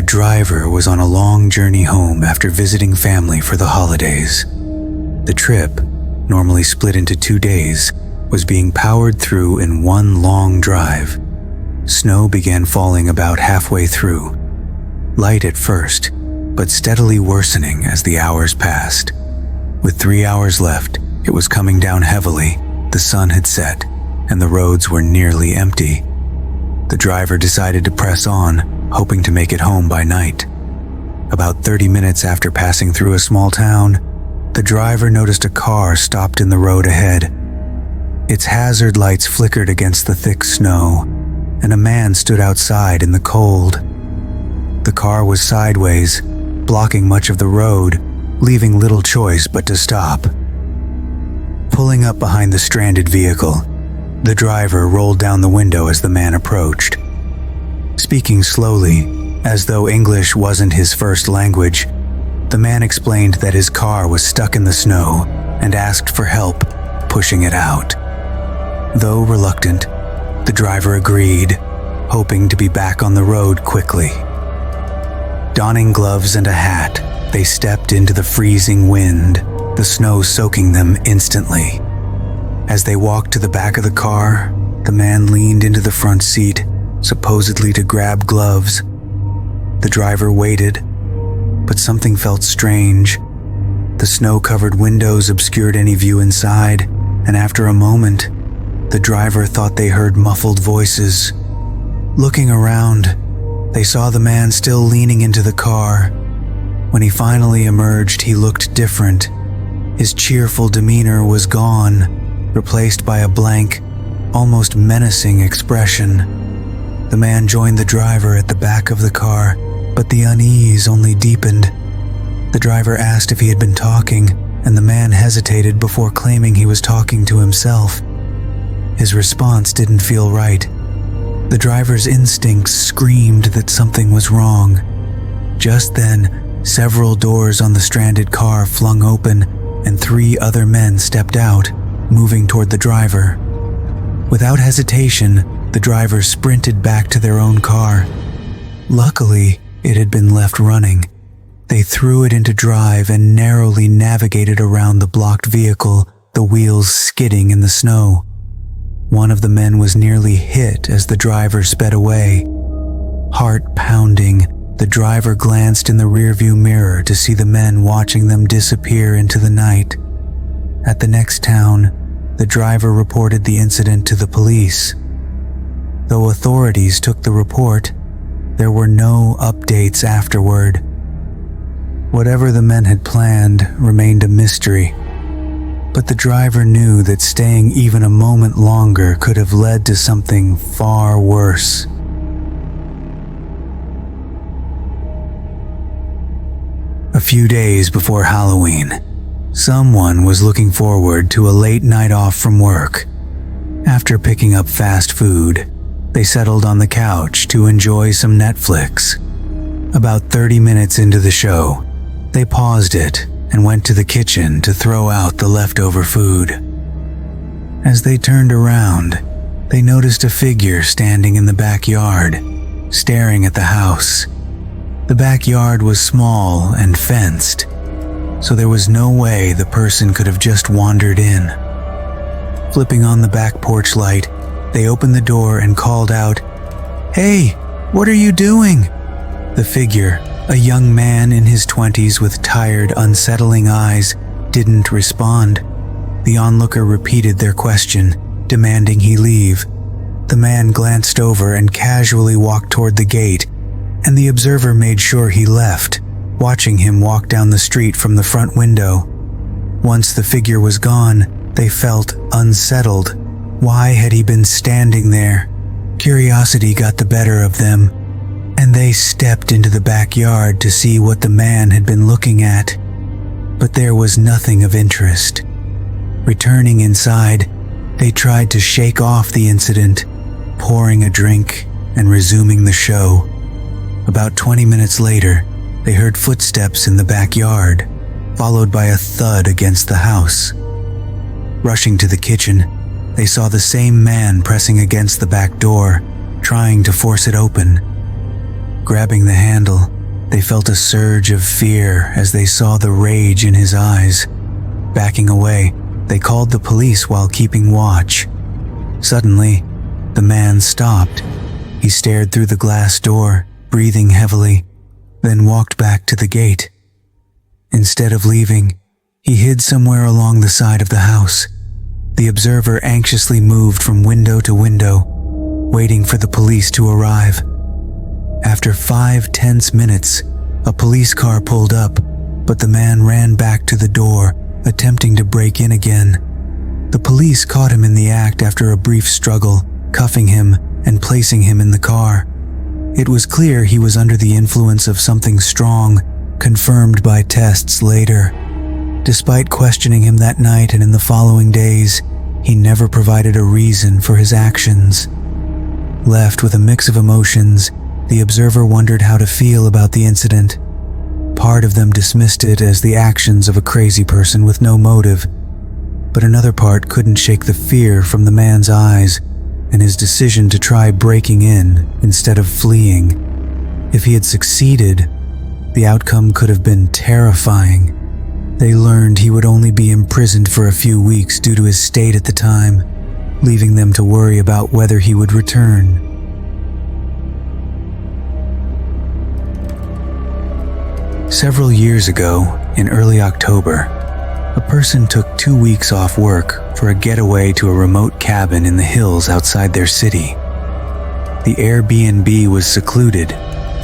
A driver was on a long journey home after visiting family for the holidays. The trip, normally split into 2 days, was being powered through in one long drive. Snow began falling about halfway through, light at first, but steadily worsening as the hours passed. With 3 hours left, it was coming down heavily, the sun had set, and the roads were nearly empty. The driver decided to press on, hoping to make it home by night. About 30 minutes after passing through a small town, the driver noticed a car stopped in the road ahead. Its hazard lights flickered against the thick snow, and a man stood outside in the cold. The car was sideways, blocking much of the road, leaving little choice but to stop. Pulling up behind the stranded vehicle, the driver rolled down the window as the man approached. Speaking slowly, as though English wasn't his first language, the man explained that his car was stuck in the snow and asked for help pushing it out. Though reluctant, the driver agreed, hoping to be back on the road quickly. Donning gloves and a hat, they stepped into the freezing wind, the snow soaking them instantly. As they walked to the back of the car, the man leaned into the front seat, supposedly to grab gloves. The driver waited, but something felt strange. The snow-covered windows obscured any view inside, and after a moment, the driver thought they heard muffled voices. Looking around, they saw the man still leaning into the car. When he finally emerged, he looked different. His cheerful demeanor was gone, replaced by a blank, almost menacing expression. The man joined the driver at the back of the car, but the unease only deepened. The driver asked if he had been talking, and the man hesitated before claiming he was talking to himself. His response didn't feel right. The driver's instincts screamed that something was wrong. Just then, several doors on the stranded car flung open, and 3 other men stepped out, moving toward the driver. Without hesitation, the driver sprinted back to their own car. Luckily, it had been left running. They threw it into drive and narrowly navigated around the blocked vehicle, the wheels skidding in the snow. One of the men was nearly hit as the driver sped away. Heart pounding, the driver glanced in the rearview mirror to see the men watching them disappear into the night. At the next town, the driver reported the incident to the police. Though authorities took the report, there were no updates afterward. Whatever the men had planned remained a mystery, but the driver knew that staying even a moment longer could have led to something far worse. A few days before Halloween, someone was looking forward to a late night off from work. After picking up fast food, they settled on the couch to enjoy some Netflix. About 30 minutes into the show, they paused it and went to the kitchen to throw out the leftover food. As they turned around, they noticed a figure standing in the backyard, staring at the house. The backyard was small and fenced, so there was no way the person could have just wandered in. Flipping on the back porch light, they opened the door and called out, "Hey, what are you doing?" The figure, a young man in his 20s with tired, unsettling eyes, didn't respond. The onlooker repeated their question, demanding he leave. The man glanced over and casually walked toward the gate, and the observer made sure he left, watching him walk down the street from the front window. Once the figure was gone, they felt unsettled. Why had he been standing there? Curiosity got the better of them, and they stepped into the backyard to see what the man had been looking at. But there was nothing of interest. Returning inside, they tried to shake off the incident, pouring a drink and resuming the show. About 20 minutes later, they heard footsteps in the backyard, followed by a thud against the house. Rushing to the kitchen, they saw the same man pressing against the back door, trying to force it open. Grabbing the handle, they felt a surge of fear as they saw the rage in his eyes. Backing away, they called the police while keeping watch. Suddenly, the man stopped. He stared through the glass door, breathing heavily, then walked back to the gate. Instead of leaving, he hid somewhere along the side of the house. The observer anxiously moved from window to window, waiting for the police to arrive. After 5 tense minutes, a police car pulled up, but the man ran back to the door, attempting to break in again. The police caught him in the act after a brief struggle, cuffing him and placing him in the car. It was clear he was under the influence of something strong, confirmed by tests later. Despite questioning him that night and in the following days, he never provided a reason for his actions. Left with a mix of emotions, the observer wondered how to feel about the incident. Part of them dismissed it as the actions of a crazy person with no motive, but another part couldn't shake the fear from the man's eyes and his decision to try breaking in instead of fleeing. If he had succeeded, the outcome could have been terrifying. They learned he would only be imprisoned for a few weeks due to his state at the time, leaving them to worry about whether he would return. Several years ago, in early October, a person took 2 weeks off work for a getaway to a remote cabin in the hills outside their city. The Airbnb was secluded,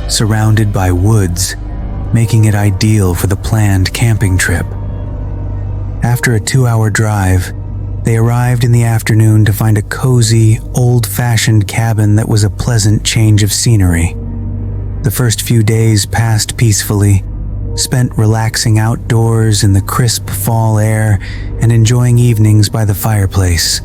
surrounded by woods, making it ideal for the planned camping trip. After a 2-hour drive, they arrived in the afternoon to find a cozy, old-fashioned cabin that was a pleasant change of scenery. The first few days passed peacefully, spent relaxing outdoors in the crisp fall air and enjoying evenings by the fireplace.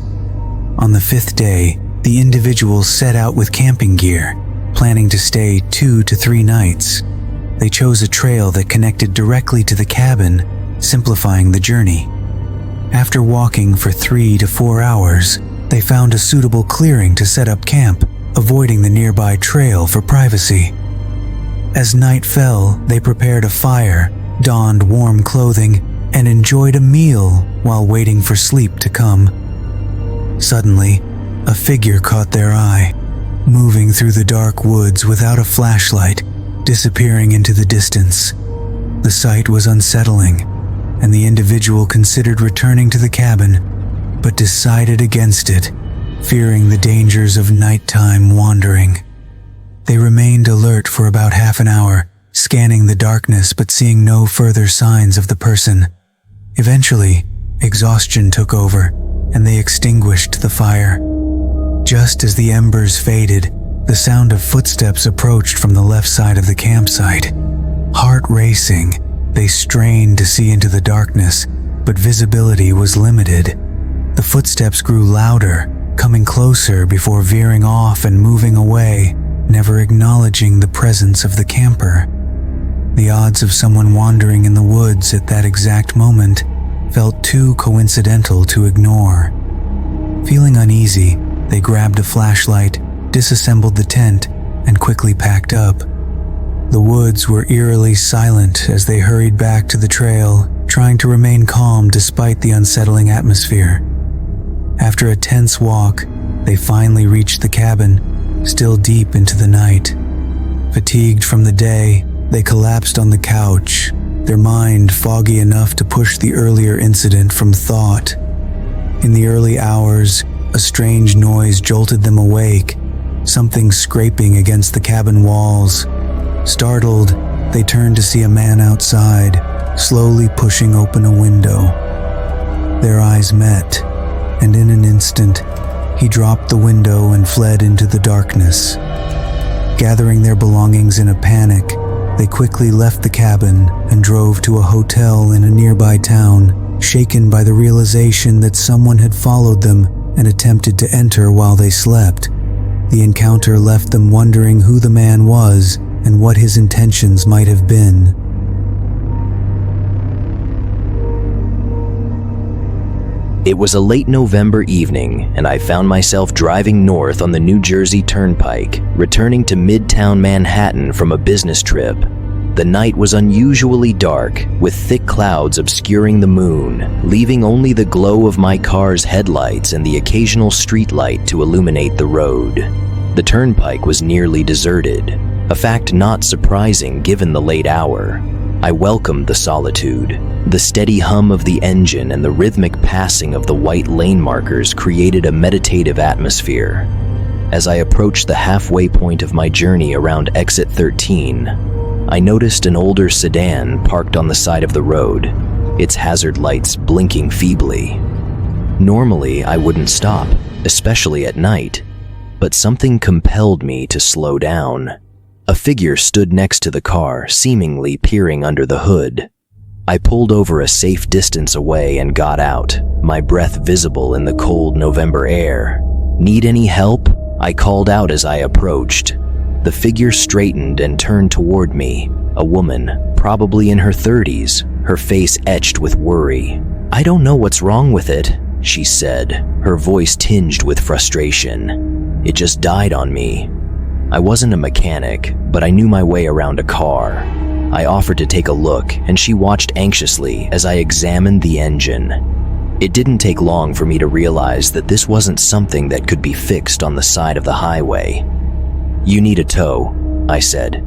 On the 5th day, the individuals set out with camping gear, planning to stay 2 to 3 nights. They chose a trail that connected directly to the cabin, simplifying the journey. After walking for 3 to 4 hours, they found a suitable clearing to set up camp, avoiding the nearby trail for privacy. As night fell, they prepared a fire, donned warm clothing, and enjoyed a meal while waiting for sleep to come. Suddenly, a figure caught their eye, moving through the dark woods without a flashlight, disappearing into the distance. The sight was unsettling, and the individual considered returning to the cabin, but decided against it, fearing the dangers of nighttime wandering. They remained alert for about half an hour, scanning the darkness but seeing no further signs of the person. Eventually, exhaustion took over, and they extinguished the fire. Just as the embers faded, the sound of footsteps approached from the left side of the campsite. Heart racing, they strained to see into the darkness, but visibility was limited. The footsteps grew louder, coming closer before veering off and moving away, never acknowledging the presence of the camper. The odds of someone wandering in the woods at that exact moment felt too coincidental to ignore. Feeling uneasy, they grabbed a flashlight, disassembled the tent, and quickly packed up. The woods were eerily silent as they hurried back to the trail, trying to remain calm despite the unsettling atmosphere. After a tense walk, they finally reached the cabin, still deep into the night. Fatigued from the day, they collapsed on the couch, their mind foggy enough to push the earlier incident from thought. In the early hours, a strange noise jolted them awake, something scraping against the cabin walls. Startled, they turned to see a man outside, slowly pushing open a window. Their eyes met, and in an instant, he dropped the window and fled into the darkness. Gathering their belongings in a panic, they quickly left the cabin and drove to a hotel in a nearby town, shaken by the realization that someone had followed them and attempted to enter while they slept. The encounter left them wondering who the man was and what his intentions might have been. It was a late November evening, and I found myself driving north on the New Jersey Turnpike, returning to Midtown Manhattan from a business trip. The night was unusually dark, with thick clouds obscuring the moon, leaving only the glow of my car's headlights and the occasional streetlight to illuminate the road. The turnpike was nearly deserted, a fact not surprising given the late hour. I welcomed the solitude. The steady hum of the engine and the rhythmic passing of the white lane markers created a meditative atmosphere. As I approached the halfway point of my journey around exit 13, I noticed an older sedan parked on the side of the road, its hazard lights blinking feebly. Normally, I wouldn't stop, especially at night, but something compelled me to slow down. A figure stood next to the car, seemingly peering under the hood. I pulled over a safe distance away and got out, my breath visible in the cold November air. "Need any help?" I called out as I approached. The figure straightened and turned toward me, a woman, probably in her 30s, her face etched with worry. "I don't know what's wrong with it," she said, her voice tinged with frustration. "It just died on me." I wasn't a mechanic, but I knew my way around a car. I offered to take a look, and she watched anxiously as I examined the engine. It didn't take long for me to realize that this wasn't something that could be fixed on the side of the highway. "You need a tow," I said.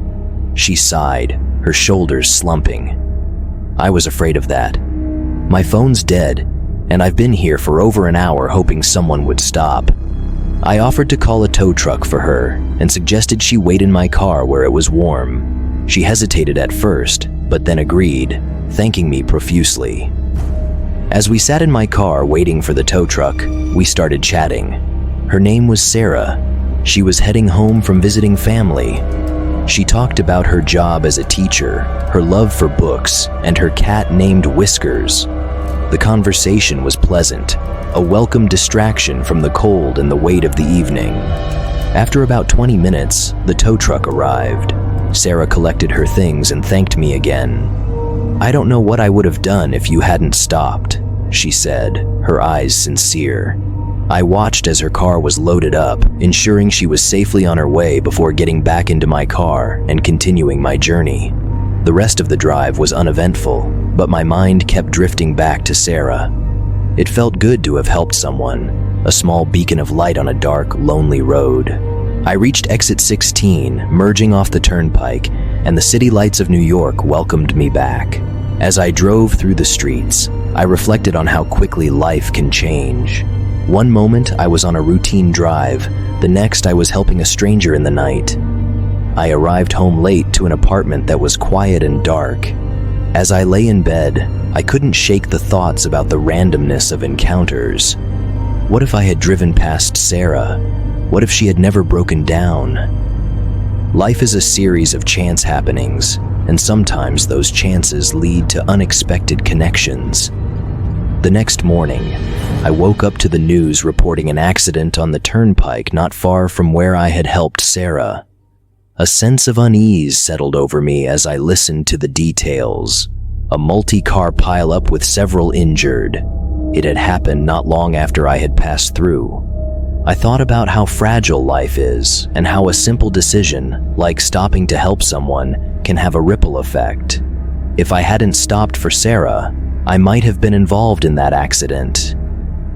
She sighed, her shoulders slumping. "I was afraid of that. My phone's dead, and I've been here for over an hour hoping someone would stop." I offered to call a tow truck for her and suggested she wait in my car where it was warm. She hesitated at first, but then agreed, thanking me profusely. As we sat in my car waiting for the tow truck, we started chatting. Her name was Sarah. She was heading home from visiting family. She talked about her job as a teacher, her love for books, and her cat named Whiskers. The conversation was pleasant, a welcome distraction from the cold and the weight of the evening. After about 20 minutes, the tow truck arrived. Sarah collected her things and thanked me again. "I don't know what I would have done if you hadn't stopped," she said, her eyes sincere. I watched as her car was loaded up, ensuring she was safely on her way before getting back into my car and continuing my journey. The rest of the drive was uneventful, but my mind kept drifting back to Sarah. It felt good to have helped someone, a small beacon of light on a dark, lonely road. I reached exit 16, merging off the turnpike, and the city lights of New York welcomed me back. As I drove through the streets, I reflected on how quickly life can change. One moment I was on a routine drive, the next I was helping a stranger in the night. I arrived home late to an apartment that was quiet and dark. As I lay in bed, I couldn't shake the thoughts about the randomness of encounters. What if I had driven past Sarah? What if she had never broken down? Life is a series of chance happenings, and sometimes those chances lead to unexpected connections. The next morning, I woke up to the news reporting an accident on the turnpike not far from where I had helped Sarah. A sense of unease settled over me as I listened to the details. A multi-car pileup with several injured. It had happened not long after I had passed through. I thought about how fragile life is and how a simple decision, like stopping to help someone, can have a ripple effect. If I hadn't stopped for Sarah, I might have been involved in that accident.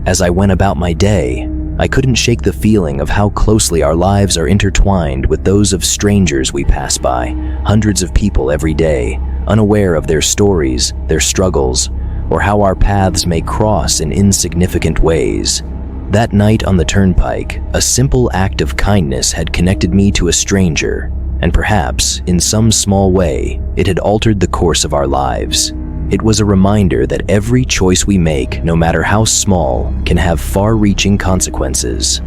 As I went about my day, I couldn't shake the feeling of how closely our lives are intertwined with those of strangers we pass by, hundreds of people every day, unaware of their stories, their struggles, or how our paths may cross in insignificant ways. That night on the turnpike, a simple act of kindness had connected me to a stranger, and perhaps, in some small way, it had altered the course of our lives. It was a reminder that every choice we make, no matter how small, can have far-reaching consequences.